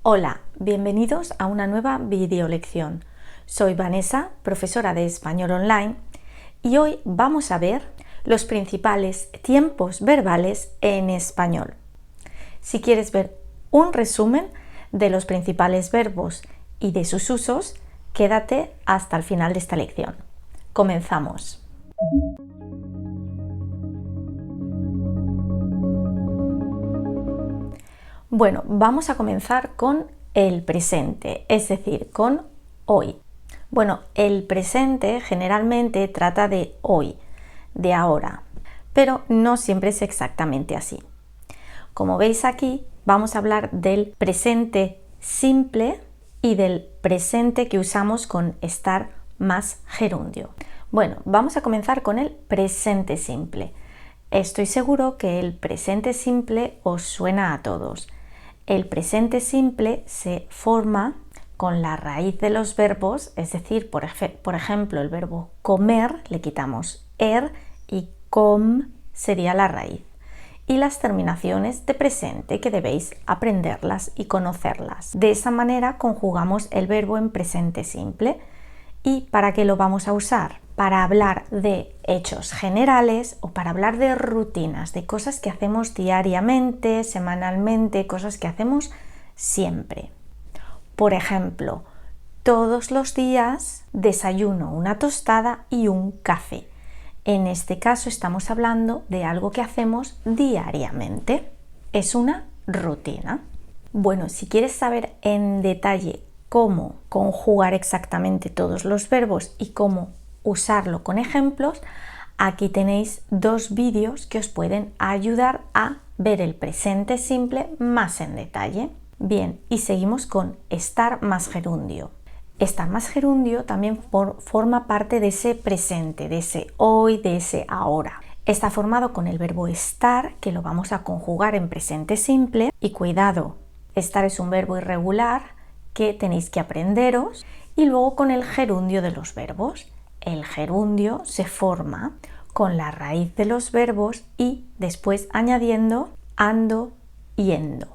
Hola, bienvenidos a una nueva videolección. Soy Vanessa, profesora de español online, y hoy vamos a ver los principales tiempos verbales en español. Si quieres ver un resumen de los principales verbos y de sus usos, quédate hasta el final de esta lección. Comenzamos. Bueno, vamos a comenzar con el presente, es decir, con hoy. Bueno, el presente generalmente trata de hoy, de ahora, pero no siempre es exactamente así. Como veis aquí, vamos a hablar del presente simple y del presente que usamos con estar más gerundio. Bueno, vamos a comenzar con el presente simple. Estoy seguro que el presente simple os suena a todos. El presente simple se forma con la raíz de los verbos, es decir, por ejemplo, el verbo comer le quitamos er y com sería la raíz. Y las terminaciones de presente que debéis aprenderlas y conocerlas. De esa manera conjugamos el verbo en presente simple. ¿Y para qué lo vamos a usar? Para hablar de hechos generales o para hablar de rutinas, de cosas que hacemos diariamente, semanalmente, cosas que hacemos siempre. Por ejemplo, todos los días desayuno una tostada y un café. En este caso estamos hablando de algo que hacemos diariamente. Es una rutina. Bueno, si quieres saber en detalle cómo conjugar exactamente todos los verbos y cómo usarlo con ejemplos, aquí tenéis dos vídeos que os pueden ayudar a ver el presente simple más en detalle. Bien, y seguimos con estar más gerundio. Estar más gerundio también forma parte de ese presente, de ese hoy, de ese ahora. Está formado con el verbo estar, que lo vamos a conjugar en presente simple. Y cuidado, estar es un verbo irregular que tenéis que aprenderos. Y luego con el gerundio de los verbos. El gerundio se forma con la raíz de los verbos y después añadiendo ando, yendo.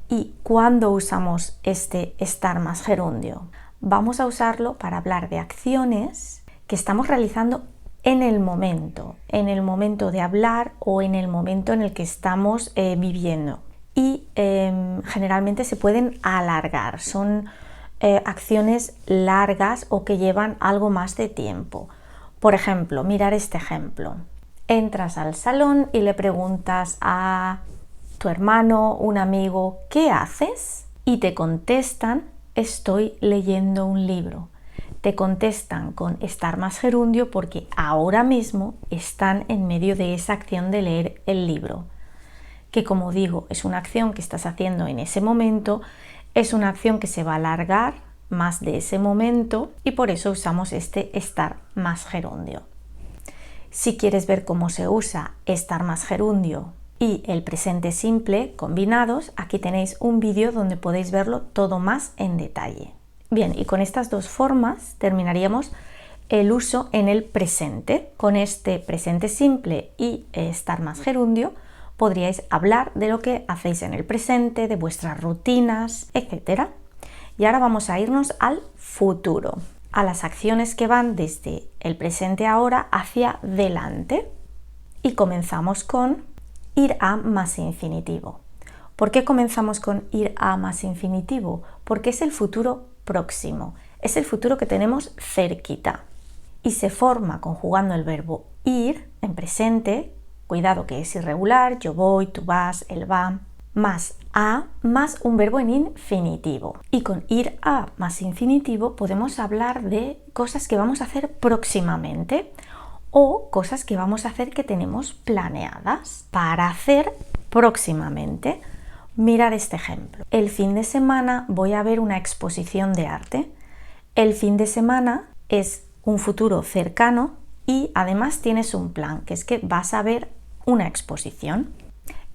¿Y cuándo usamos este estar más gerundio? Vamos a usarlo para hablar de acciones que estamos realizando en el momento de hablar o en el momento en el que estamos viviendo. Y generalmente se pueden alargar, son acciones largas o que llevan algo más de tiempo. Por ejemplo, mirar este ejemplo. Entras al salón y le preguntas a tu hermano, un amigo, ¿qué haces? Y te contestan, estoy leyendo un libro. Te contestan con estar más gerundio porque ahora mismo están en medio de esa acción de leer el libro. Que como digo, es una acción que estás haciendo en ese momento, es una acción que se va a alargar más de ese momento y por eso usamos este estar más gerundio. Si quieres ver cómo se usa estar más gerundio y el presente simple combinados, aquí tenéis un vídeo donde podéis verlo todo más en detalle. Bien, y con estas dos formas terminaríamos el uso en el presente. Con este presente simple y estar más gerundio podríais hablar de lo que hacéis en el presente, de vuestras rutinas, etc. Y ahora vamos a irnos al futuro, a las acciones que van desde el presente ahora hacia delante. Y comenzamos con ir a más infinitivo. ¿Por qué comenzamos con ir a más infinitivo? Porque es el futuro próximo, es el futuro que tenemos cerquita. Y se forma conjugando el verbo ir en presente, cuidado que es irregular, yo voy, tú vas, él va, más a, más un verbo en infinitivo. Y con ir a más infinitivo podemos hablar de cosas que vamos a hacer próximamente o cosas que vamos a hacer que tenemos planeadas para hacer próximamente. Mirad este ejemplo. El fin de semana voy a ver una exposición de arte. El fin de semana es un futuro cercano y además tienes un plan, que es que vas a ver una exposición.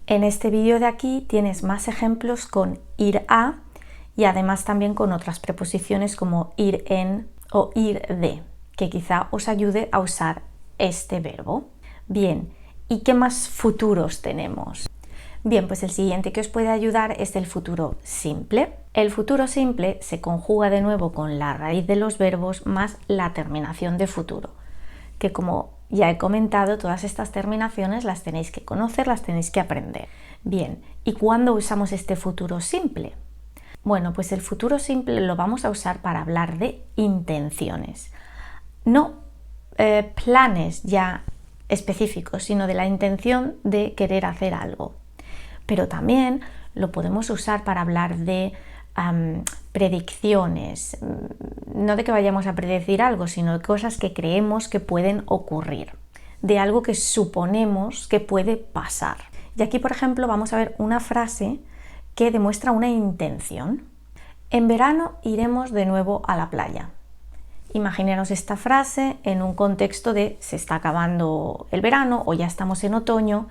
En este vídeo de aquí tienes más ejemplos con ir a y además también con otras preposiciones como ir en o ir de, que quizá os ayude a usar este verbo. Bien, ¿y qué más futuros tenemos? Bien, pues el siguiente que os puede ayudar es el futuro simple. El futuro simple se conjuga de nuevo con la raíz de los verbos más la terminación de futuro, que como ya he comentado, todas estas terminaciones las tenéis que conocer, las tenéis que aprender. Bien, ¿y cuándo usamos este futuro simple? Bueno, pues el futuro simple lo vamos a usar para hablar de intenciones, no planes ya específicos, sino de la intención de querer hacer algo. Pero también lo podemos usar para hablar de predicciones, no de que vayamos a predecir algo, sino de cosas que creemos que pueden ocurrir, de algo que suponemos que puede pasar. Y aquí, por ejemplo, vamos a ver una frase que demuestra una intención. En verano iremos de nuevo a la playa. Imaginaros esta frase en un contexto de se está acabando el verano o ya estamos en otoño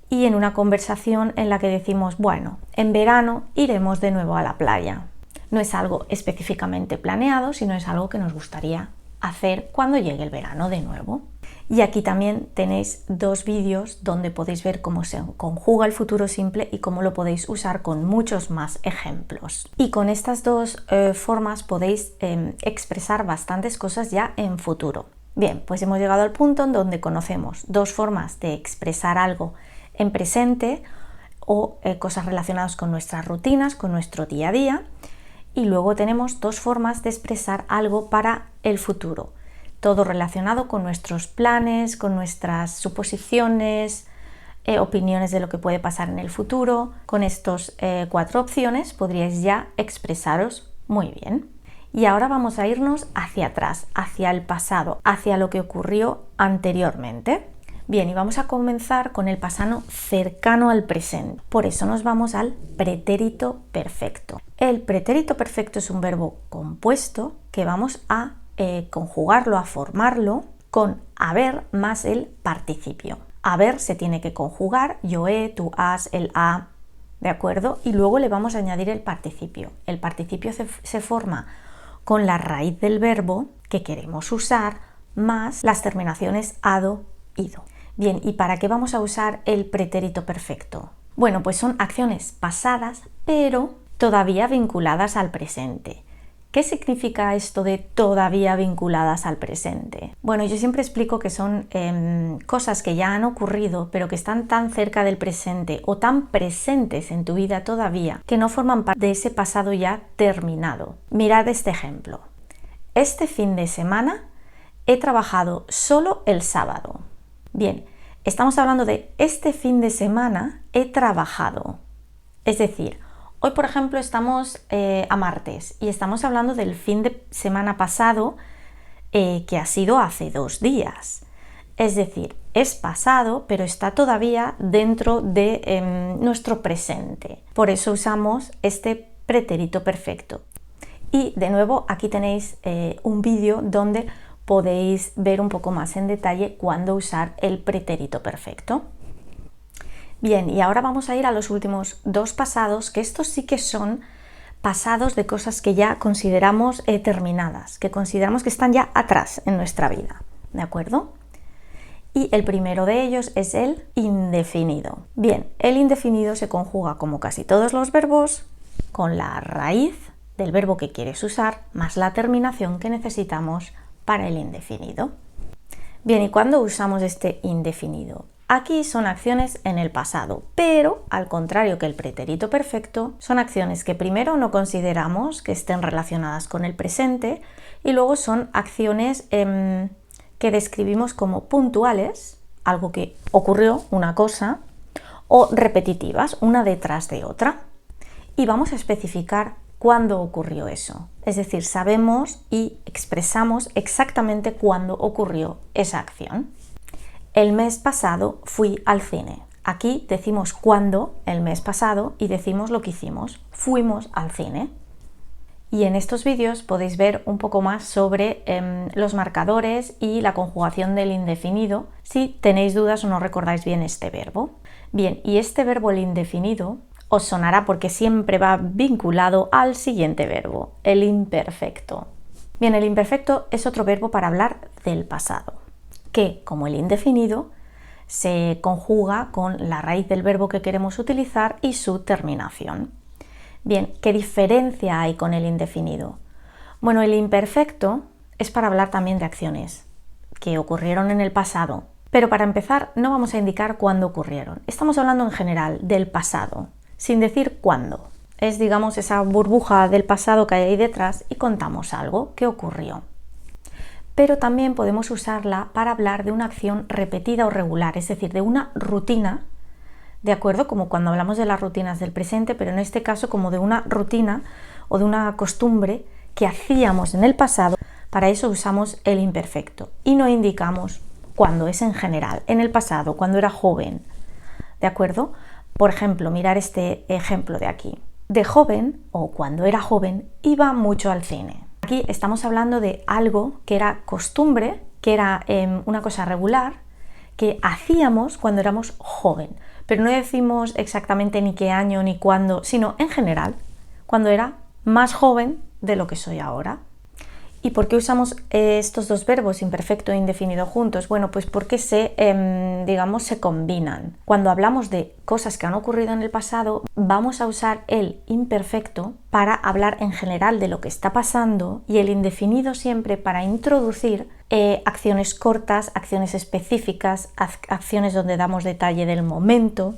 y en una conversación en la que decimos, bueno, en verano iremos de nuevo a la playa. No es algo específicamente planeado, sino es algo que nos gustaría hacer cuando llegue el verano de nuevo. Y aquí también tenéis dos vídeos donde podéis ver cómo se conjuga el futuro simple y cómo lo podéis usar con muchos más ejemplos. Y con estas dos formas podéis expresar bastantes cosas ya en futuro. Bien, pues hemos llegado al punto en donde conocemos dos formas de expresar algo en presente o cosas relacionadas con nuestras rutinas, con nuestro día a día. Y luego tenemos dos formas de expresar algo para el futuro. Todo relacionado con nuestros planes, con nuestras suposiciones, opiniones de lo que puede pasar en el futuro. Con estas 4 opciones podríais ya expresaros muy bien. Y ahora vamos a irnos hacia atrás, hacia el pasado, hacia lo que ocurrió anteriormente. Bien, y vamos a comenzar con el pasado cercano al presente. Por eso nos vamos al pretérito perfecto. El pretérito perfecto es un verbo compuesto que vamos a conjugarlo, a formarlo con haber más el participio. Haber se tiene que conjugar, yo he, tú has, el ha, ¿de acuerdo? Y luego le vamos a añadir el participio. El participio se forma con la raíz del verbo que queremos usar más las terminaciones ado, ido. Bien, ¿y para qué vamos a usar el pretérito perfecto? Bueno, pues son acciones pasadas, pero todavía vinculadas al presente. ¿Qué significa esto de todavía vinculadas al presente? Bueno, yo siempre explico que son cosas que ya han ocurrido, pero que están tan cerca del presente o tan presentes en tu vida todavía, que no forman parte de ese pasado ya terminado. Mirad este ejemplo. Este fin de semana he trabajado solo el sábado. Bien, estamos hablando de este fin de semana he trabajado. Es decir, hoy, por ejemplo, estamos a martes y estamos hablando del fin de semana pasado que ha sido hace 2 días. Es decir, es pasado, pero está todavía dentro de nuestro presente. Por eso usamos este pretérito perfecto. Y de nuevo, aquí tenéis un vídeo donde podéis ver un poco más en detalle cuándo usar el pretérito perfecto. Bien, y ahora vamos a ir a los últimos 2 pasados, que estos sí que son pasados de cosas que ya consideramos terminadas, que consideramos que están ya atrás en nuestra vida, ¿de acuerdo? Y el primero de ellos es el indefinido. Bien, el indefinido se conjuga como casi todos los verbos con la raíz del verbo que quieres usar más la terminación que necesitamos para el indefinido. Bien, ¿y cuándo usamos este indefinido? Aquí son acciones en el pasado, pero al contrario que el pretérito perfecto, son acciones que primero no consideramos que estén relacionadas con el presente y luego son acciones que describimos como puntuales, algo que ocurrió, una cosa, o repetitivas, una detrás de otra. Y vamos a especificar cuándo ocurrió eso. Es decir, sabemos y expresamos exactamente cuándo ocurrió esa acción. El mes pasado fui al cine. Aquí decimos cuándo, el mes pasado, y decimos lo que hicimos. Fuimos al cine. Y en estos vídeos podéis ver un poco más sobre los marcadores y la conjugación del indefinido si tenéis dudas o no recordáis bien este verbo. Bien, y este verbo, el indefinido, os sonará porque siempre va vinculado al siguiente verbo, el imperfecto. Bien, el imperfecto es otro verbo para hablar del pasado, que, como el indefinido, se conjuga con la raíz del verbo que queremos utilizar y su terminación. Bien, ¿qué diferencia hay con el indefinido? Bueno, el imperfecto es para hablar también de acciones que ocurrieron en el pasado, pero para empezar no vamos a indicar cuándo ocurrieron. Estamos hablando en general del pasado, sin decir cuándo. Es, digamos, esa burbuja del pasado que hay ahí detrás y contamos algo que ocurrió. Pero también podemos usarla para hablar de una acción repetida o regular, es decir, de una rutina, ¿de acuerdo? Como cuando hablamos de las rutinas del presente, pero en este caso como de una rutina o de una costumbre que hacíamos en el pasado. Para eso usamos el imperfecto y no indicamos cuándo, es en general, en el pasado, cuando era joven, ¿de acuerdo? Por ejemplo, mirar este ejemplo de aquí. De joven, o cuando era joven, iba mucho al cine. Aquí estamos hablando de algo que era costumbre, que era una cosa regular, que hacíamos cuando éramos joven. Pero no decimos exactamente ni qué año ni cuándo, sino en general, cuando era más joven de lo que soy ahora. ¿Y por qué usamos estos dos verbos, imperfecto e indefinido, juntos? Bueno, pues porque se combinan. Cuando hablamos de cosas que han ocurrido en el pasado, vamos a usar el imperfecto para hablar en general de lo que está pasando y el indefinido siempre para introducir acciones cortas, acciones específicas, acciones donde damos detalle del momento.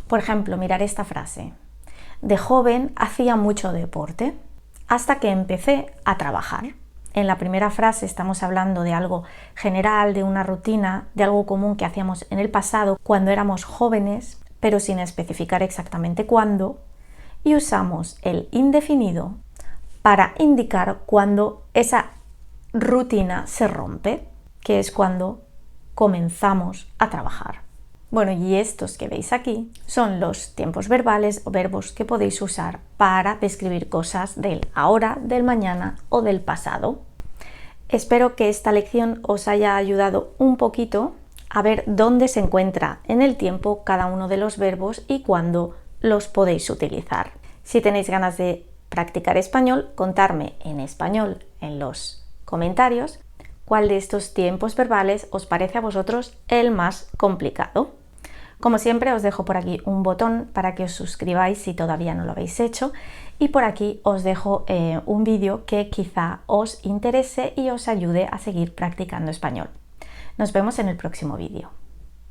Por ejemplo, mirar esta frase. De joven hacía mucho deporte hasta que empecé a trabajar. En la primera frase estamos hablando de algo general, de una rutina, de algo común que hacíamos en el pasado cuando éramos jóvenes, pero sin especificar exactamente cuándo, y usamos el indefinido para indicar cuando esa rutina se rompe, que es cuando comenzamos a trabajar. Bueno, y estos que veis aquí son los tiempos verbales o verbos que podéis usar para describir cosas del ahora, del mañana o del pasado. Espero que esta lección os haya ayudado un poquito a ver dónde se encuentra en el tiempo cada uno de los verbos y cuándo los podéis utilizar. Si tenéis ganas de practicar español, contadme en español en los comentarios cuál de estos tiempos verbales os parece a vosotros el más complicado. Como siempre, os dejo por aquí un botón para que os suscribáis si todavía no lo habéis hecho, y por aquí os dejo un vídeo que quizá os interese y os ayude a seguir practicando español. Nos vemos en el próximo vídeo.